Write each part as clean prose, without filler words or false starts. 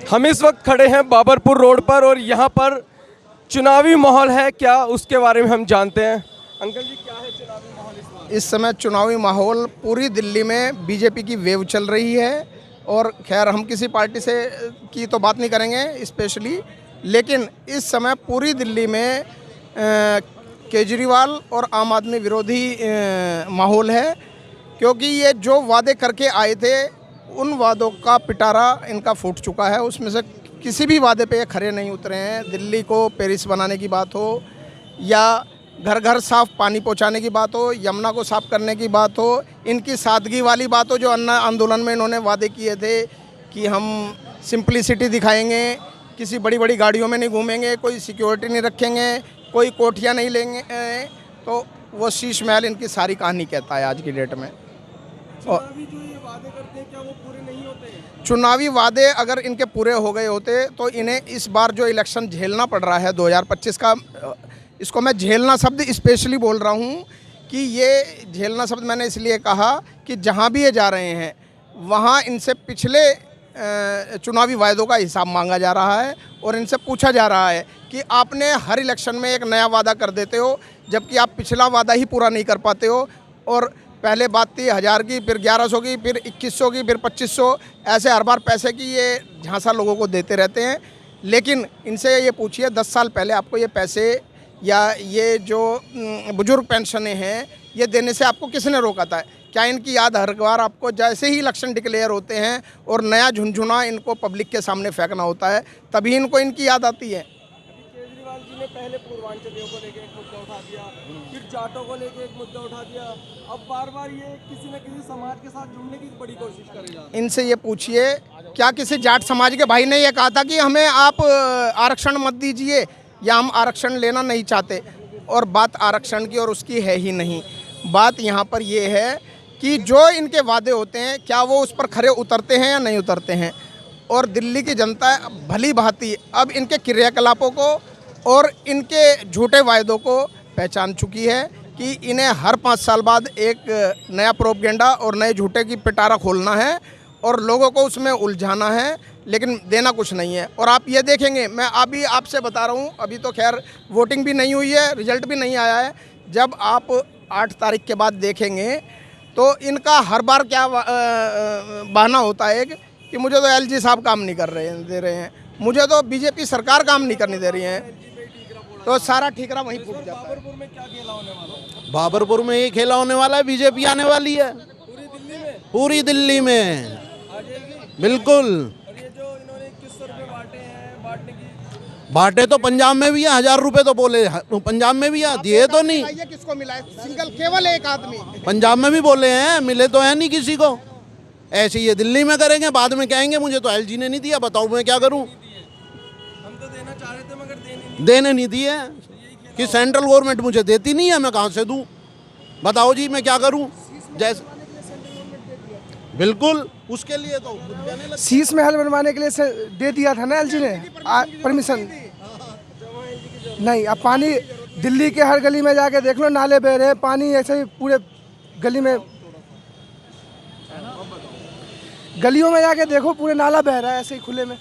हम इस वक्त खड़े हैं बाबरपुर रोड पर और यहाँ पर चुनावी माहौल है, क्या उसके बारे में हम जानते हैं। अंकल जी, क्या है चुनावी माहौल इस वक्त? इस समय चुनावी माहौल पूरी दिल्ली में बीजेपी की वेव चल रही है। और खैर हम किसी पार्टी से की तो बात नहीं करेंगे स्पेशली, लेकिन इस समय पूरी दिल्ली में केजरीवाल और आम आदमी विरोधी माहौल है, क्योंकि ये जो वादे करके आए थे उन वादों का पिटारा इनका फूट चुका है। उसमें से किसी भी वादे पे ये खरे नहीं उतरे हैं। दिल्ली को पेरिस बनाने की बात हो, या घर घर साफ पानी पहुंचाने की बात हो, यमुना को साफ करने की बात हो, इनकी सादगी वाली बात हो जो अन्ना आंदोलन में इन्होंने वादे किए थे कि हम सिंपलिसिटी दिखाएंगे, किसी बड़ी बड़ी गाड़ियों में नहीं घूमेंगे, कोई सिक्योरिटी नहीं रखेंगे, कोई कोठियाँ नहीं लेंगे, तो वो शीश महल इनकी सारी कहानी कहता है आज की डेट में। और जो ये वादे करते हैं क्या वो पूरे नहीं होते हैं? चुनावी वादे अगर इनके पूरे हो गए होते तो इन्हें इस बार जो इलेक्शन झेलना पड़ रहा है 2025 का, इसको मैं झेलना शब्द स्पेशली बोल रहा हूँ कि ये झेलना शब्द मैंने इसलिए कहा कि जहाँ भी ये जा रहे हैं वहाँ इनसे पिछले चुनावी वायदों का हिसाब मांगा जा रहा है और इनसे पूछा जा रहा है कि आपने हर इलेक्शन में एक नया वादा कर देते हो, जबकि आप पिछला वादा ही पूरा नहीं कर पाते हो। और पहले बात थी 1000 की, फिर 1100 की, फिर 2100 की, फिर 2500, ऐसे हर बार पैसे की ये झांसा लोगों को देते रहते हैं। लेकिन इनसे ये पूछिए 10 साल पहले आपको ये पैसे या ये जो बुजुर्ग पेंशनें हैं ये देने से आपको किसने रोका था? क्या इनकी याद हर बार आपको जैसे ही इलेक्शन डिक्लेयर होते हैं और नया झुनझुना इनको पब्लिक के सामने फेंकना होता है तभी इनको इनकी याद आती है? केजरीवाल जी ने पहले पूर्वांचलियों को लेकर एक मुद्दा उठा दिया, फिर जाटों को लेकर एक मुद्दा उठा दिया, अब बार बार ये किसी न किसी समाज के साथ जुड़ने की बड़ी कोशिश कर रहे हैं। इनसे ये पूछिए, क्या किसी जाट समाज के भाई ने ये कहा था कि हमें आप आरक्षण मत दीजिए या हम आरक्षण लेना नहीं चाहते? और बात आरक्षण की और उसकी है ही नहीं। बात यहाँ पर ये है कि जो इनके वादे होते हैं क्या वो उस पर खरे उतरते हैं या नहीं उतरते हैं। और दिल्ली की जनता भली भांति अब इनके क्रियाकलापों को और इनके झूठे वायदों को पहचान चुकी है कि इन्हें हर 5 साल बाद एक नया प्रोपगेंडा और नए झूठे की पिटारा खोलना है और लोगों को उसमें उलझाना है, लेकिन देना कुछ नहीं है। और आप ये देखेंगे, मैं अभी आपसे बता रहा हूँ, अभी तो खैर वोटिंग भी नहीं हुई है, रिजल्ट भी नहीं आया है। जब आप 8 तारीख के बाद देखेंगे तो इनका हर बार क्या बहाना होता है कि मुझे तो एलजी साहब काम नहीं दे रहे हैं, मुझे तो बीजेपी सरकार काम नहीं करने दे रही है, तो सारा ठीकरा वहीं फूट जाता है। बाबरपुर में क्या खेला होने वाला है? बाबरपुर में ये खेला होने वाला है, बीजेपी आने वाली है पूरी दिल्ली में पूरी दिल्ली में, आ जाएगी। बिल्कुल। और ये जो इन्होंने 2100 रुपये बांटे हैं, बांटने की बांटे तो पंजाब में भी है, 1000 रुपए तो बोले पंजाब में भी है, दिए तो नहीं। ये किसको मिला है? सिंगल केवल एक आदमी। पंजाब में भी बोले हैं, मिले तो है नहीं किसी को। ऐसे ये दिल्ली में करेंगे, बाद में कहेंगे मुझे तो एलजी ने नहीं दिया, बताओ मैं क्या करूं। हम तो देना चाह रहे थे मगर देने नहीं दिए कि सेंट्रल गवर्नमेंट मुझे देती नहीं है, मैं कहाँ से दूं? बताओ जी मैं क्या करूं? जैसे बिल्कुल उसके लिए तो शीश महल बनवाने के लिए दे दिया था ना एलजी ने परमिशन। नहीं, अब पानी दिल्ली के हर गली में जाके देख लो, नाले बह रहे हैं, पानी ऐसे ही पूरे गली में, गलियों में जाके देखो पूरे नाला बह रहा है ऐसे ही खुले में।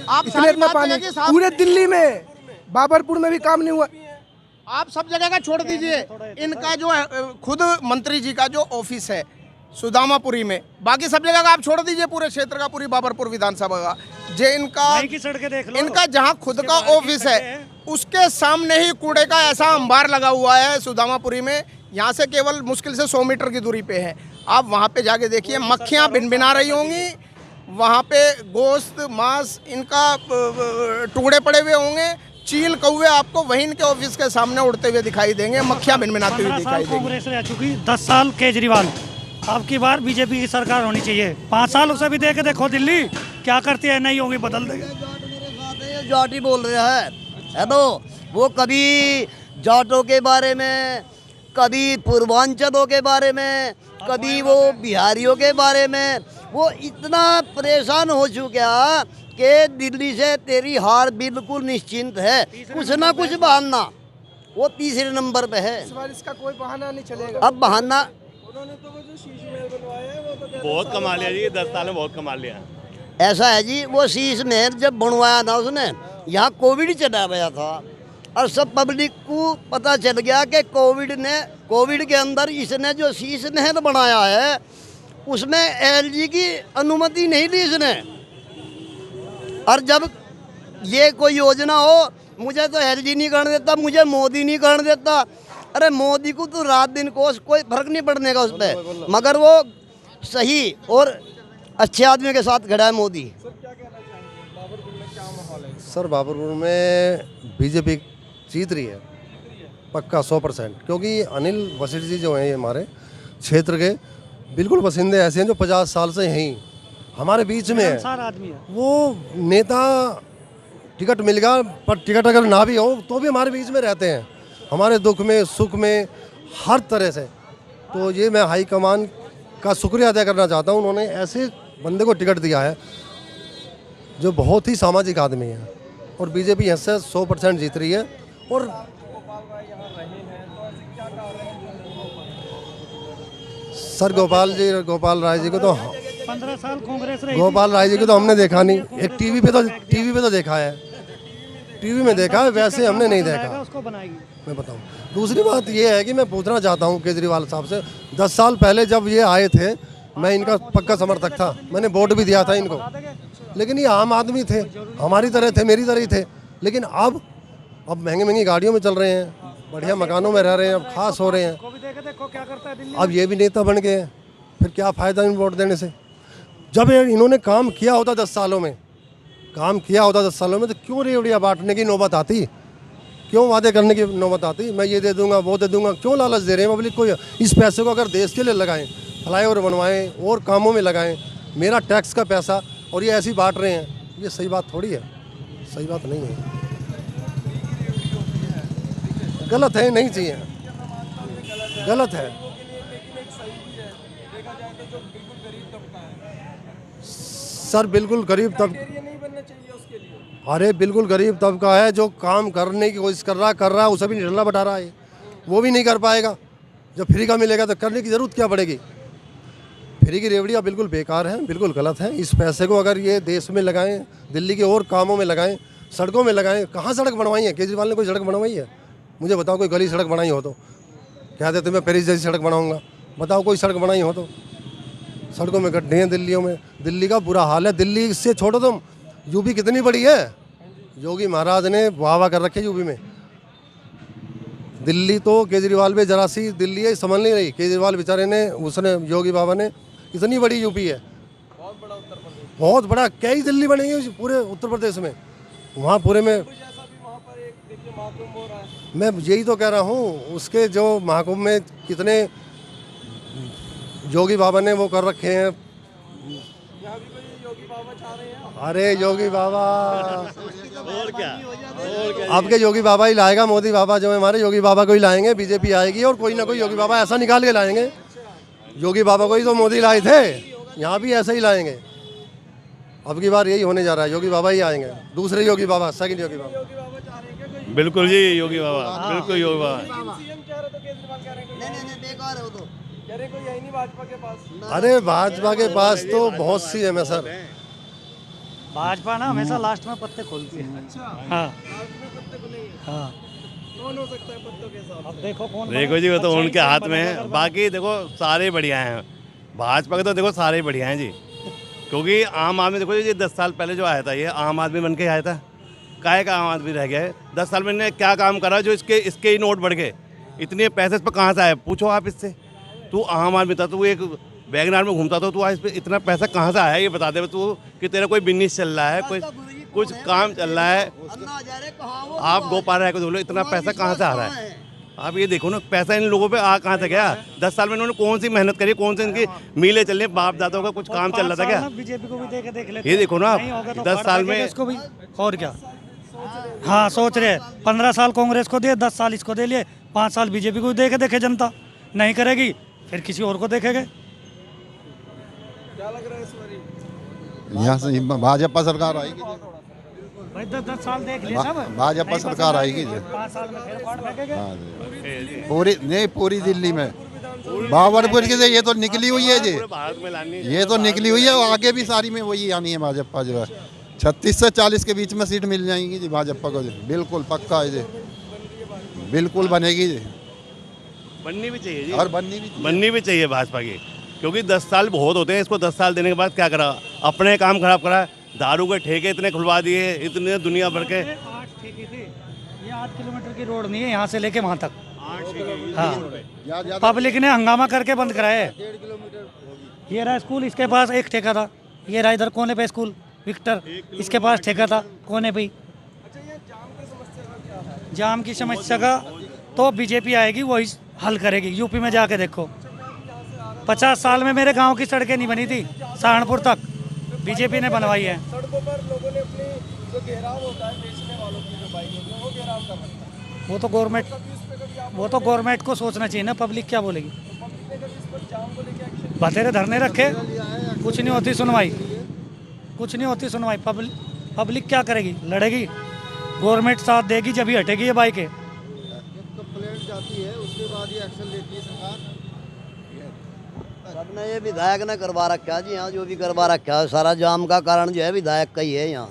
आप इतना पानी पूरे दिल्ली में, बाबरपुर में भी काम नहीं हुआ। आप सब जगह का छोड़ दीजिए, इनका जो खुद मंत्री जी का जो ऑफिस है सुदामापुरी में, बाकी सब जगह का आप छोड़ दीजिए, पूरे क्षेत्र का, पूरी बाबरपुर विधानसभा का जो इनका की सड़कें देख लो, इनका जहां खुद का ऑफिस है उसके सामने ही कूड़े का ऐसा अंबार लगा हुआ है सुदामापुरी में। यहाँ से केवल मुश्किल से 100 मीटर की दूरी पे है। आप वहाँ पे जाके देखिए, मक्खियाँ भिनभिना रही होंगी, वहाँ पे गोश्त मांस इनका टुकड़े पड़े हुए होंगे, चील कौवे आपको वहीं इनके ऑफिस के सामने उड़ते हुए दिखाई देंगे, मक्खियाँ भिनभिनाती हुई दिखाई देंगी। कांग्रेस रह चुकी 10 साल केजरीवाल, अब की बार बीजेपी की सरकार होनी चाहिए। 5 साल उसे भी दे के देखो दिल्ली क्या करती है, नहीं होगी बदल देगा। जाटी बोल रहा है तो वो कभी जाटों के बारे में, कभी पूर्वांचलों के बारे में, कभी वो बिहारियों के बारे में, वो इतना परेशान हो चुका कि दिल्ली से तेरी हार बिल्कुल निश्चिंत है, कुछ ना कुछ बहाना वो तीसरे नंबर पे है। इस बार इसका कोई बहाना नहीं चलेगा। अब बहाना उन्होंने तो वो जो शीश महल बनवाया है वो तो बहुत कमा लिया जी, 10 साल में बहुत कमा लिया। ऐसा है जी, वो शीश महल जब बनवाया था उसने, यहाँ कोविड चला गया था और सब पब्लिक को पता चल गया कि कोविड के अंदर इसने जो शीश महल बनाया है उसमें एलजी की अनुमति नहीं दी इसने। और जब ये कोई योजना हो, मुझे तो एलजी नहीं करने देता, मुझे मोदी नहीं करने देता। अरे मोदी को तो रात दिन कोई फर्क नहीं पड़ने का उस पर, मगर वो सही और अच्छे आदमी के साथ खड़ा है मोदी। सर बाबरपुर में बीजेपी जीत रही है पक्का 100%, क्योंकि अनिल वशिष्ठ जी जो हैं ये हमारे क्षेत्र के बिल्कुल बसिंदे ऐसे हैं जो 50 साल से यहीं हमारे बीच में है। आदमी है वो नेता टिकट मिल गया, पर टिकट अगर ना भी हो तो भी हमारे बीच में रहते हैं, हमारे दुख में सुख में हर तरह से। तो ये मैं हाई कमान का शुक्रिया अदा करना चाहता हूँ, उन्होंने ऐसे बंदे को टिकट दिया है जो बहुत ही सामाजिक आदमी है और बीजेपी यहाँ से 100% जीत रही है। और सर गोपाल राय जी को तो 15 साल कांग्रेस रही। गोपाल राय जी को तो हमने देखा नहीं, एक टीवी पे तो देखा है, टीवी में देखा है, वैसे हमने नहीं देखा। उसको बनाएगी। मैं बताऊं, दूसरी बात ये है कि मैं पूछना चाहता हूं केजरीवाल साहब से, 10 साल पहले जब ये आए थे मैं इनका पक्का समर्थक था, मैंने वोट भी दिया था इनको, लेकिन ये आम आदमी थे, हमारी तरह थे, मेरी तरह ही थे। लेकिन अब महंगी गाड़ियों में चल रहे हैं, बढ़िया मकानों में रह रहे हैं, अब खास हो रहे हैं। देखो क्या करता है दिल्ली। अब ये भी नेता बन गए हैं, फिर क्या फ़ायदा इन वोट देने से। जब इन्होंने काम किया होता 10 सालों में, तो क्यों रेवड़ियाँ बांटने की नौबत आती, क्यों वादे करने की नौबत आती, मैं ये दे दूंगा वो दे दूंगा, क्यों लालच दे रहे हैं पब्लिक को। इस पैसे को अगर देश के लिए लगाएं, फ्लाईओवर बनवाएं और कामों में लगाएं, मेरा टैक्स का पैसा, और ये ऐसी बांट रहे हैं, ये सही बात थोड़ी है, सही बात नहीं है, गलत है, नहीं चाहिए, गलत है। सर बिल्कुल गरीब अरे बिल्कुल गरीब तबका है जो काम करने की कोशिश कर रहा है, उसे भी निठल्ला बटा रहा है, वो भी नहीं कर पाएगा। जब फ्री का मिलेगा तो करने की ज़रूरत क्या पड़ेगी। फ्री की रेवड़ियाँ बिल्कुल बेकार हैं, बिल्कुल गलत हैं। इस पैसे को अगर ये देश में लगाएं, दिल्ली के और कामों में लगाएं, सड़कों में लगाएं। कहाँ सड़क बनवाई है केजरीवाल ने? कोई सड़क बनवाई है? मुझे बताओ, कोई गली सड़क बनाई हो तो। क्या देते मैं पेरिस जैसी सड़क बनाऊँगा, बताओ कोई सड़क बनाई हो तो। सड़कों में गड्ढे हैं दिल्लियों में, दिल्ली का बुरा हाल है। दिल्ली से छोड़ो तुम, यूपी कितनी बड़ी है, योगी महाराज ने वाह कर रखे यूपी में। दिल्ली तो केजरीवाल में जरा सी दिल्ली है, समझ नहीं रही। केजरीवाल बेचारे ने, उसने, योगी बाबा ने, इतनी बड़ी यूपी है, बहुत बड़ा। कई दिल्ली बनेंगे पूरे उत्तर प्रदेश में, वहाँ पूरे में। मैं यही तो कह रहा हूँ, उसके जो महाकुंभ में कितने योगी बाबा ने वो कर रखे हैं। अरे योगी बाबा और क्या आपके योगी बाबा ही लाएगा, मोदी बाबा जो है हमारे योगी बाबा को ही लाएंगे, बीजेपी आएगी और कोई ना कोई योगी बाबा ऐसा निकाल के लाएंगे। योगी बाबा को ही तो मोदी लाए थे, यहाँ भी ऐसा ही लाएंगे। अब की बार यही होने जा रहा है, योगी बाबा ही आएंगे, दूसरे योगी बाबा, सेकंड योगी बाबा। बिल्कुल जी, योगी बाबा, बिल्कुल योगी बाबा। अरे भाजपा के पास तो बहुत सी है। मैं सर भाजपा ना हमेशा लास्ट में पत्ते खोलती है। अच्छा, हाँ हाँ, कौन हो सकता है पत्तों के साथ? अब देखो जी, वो तो उनके हाथ में है। बाकी देखो सारे बढ़िया हैं, भाजपा के तो देखो सारे बढ़िया हैं जी। क्योंकि आम आदमी देखो जी, 10 साल पहले जो आया था, ये आम आदमी बन के आया था, काहे का आम आदमी रह गया है। 10 साल में इन्होंने क्या काम करा जो इसके ही नोट बढ़ गए? इतने पैसे इस पर कहाँ से आए, पूछो आप इससे। तू आम आदमी था, तू एक वैगनार में घूमता था, तू आज पे इतना पैसा कहाँ से आया ये बता दे तू, कि तेरा कोई बिजनेस चल रहा है, कोई कुछ काम चल रहा है। आप गोपाल राय को बोलो, इतना पैसा कहाँ से आ रहा है? आप ये देखो ना, पैसा इन लोगों पे आ कहाँ से गया? 10 साल में इन्होंने कौन सी मेहनत करी, कौन से इनकी मीले चल रही, बाप दादाओं का कुछ काम चल रहा था क्या? बीजेपी को भी देख लेते, ये देखो ना, 10 साल में इसको भी, और क्या। हाँ, सोच रहे 15 साल कांग्रेस को दिए, 10 साल इसको दे लिए, 5 साल बीजेपी को देखे जनता नहीं करेगी, फिर किसी और को देखेंगे। क्या लग रहा है इस बार? यहाँ से भाजपा सरकार आएगी भाई, 10 साल देख लिया सब, भाजपा सरकार आएगी। 5 साल में फिर फाड़ फेंकेंगे। पूरी नहीं, पूरी दिल्ली में बाबरपुर की से ये तो निकली हुई है जी, पूरे भारत में लानी है। ये तो निकली हुई है, और आगे भी सारी में वही आनी है भाजपा जो है। 36 से 40 के बीच में सीट मिल जाएंगी जी भाजपा को जी, बिल्कुल पक्का है जी, बिल्कुल बनेगी जी, बननी भी चाहिए जी, और बननी भी चाहिए। बननी भी चाहिए भाजपा की, क्योंकि 10 साल बहुत होते हैं, इसको 10 साल देने के बाद क्या करा, अपने काम खराब करा, दारू के ठेके इतने खुलवा दिए, इतने दुनिया भर के। 8 ठेके थे, ये 8 किलोमीटर की रोड नहीं है यहाँ से लेके वहाँ तक। हाँ, पब्लिक ने हंगामा करके बंद कराया है। ये रहा स्कूल, इसके पास एक ठेका था, ये रहा इधर कोने पे स्कूल विक्टर, इसके पास ठेका था कोने पे ही। जाम की समस्या का तो बीजेपी आएगी, वही हल करेगी। यूपी में जाके देखो, 50 साल में मेरे गांव की सड़कें नहीं बनी थी, सहारनपुर तक बीजेपी ने बनवाई है। सड़कों पर लोगों ने अपनी जो घेराव होता है बेचने वालों की, जो बाइक होती है, वो घेराव कर रखा है। वो तो गवर्नमेंट को सोचना चाहिए ना, पब्लिक क्या बोलेगी। पब्लिक ने कभी इस पर जाम को लेके एक्शन बतेरे धरने रखे, कुछ नहीं होती सुनवाई, कुछ नहीं होती सुनवाई। पब्लिक क्या करेगी, लड़ेगी, गवर्नमेंट साथ देगी जब ही हटेगी ये बाइकें। कंप्लेंट जाती है, उसके बाद ही एक्शन लेती है सरकार। सबने ये विधायक ने करवा रखा है जी, यहाँ जो भी करवा रखा है सारा जाम का कारण जो है विधायक का ही है यहाँ।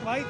भाई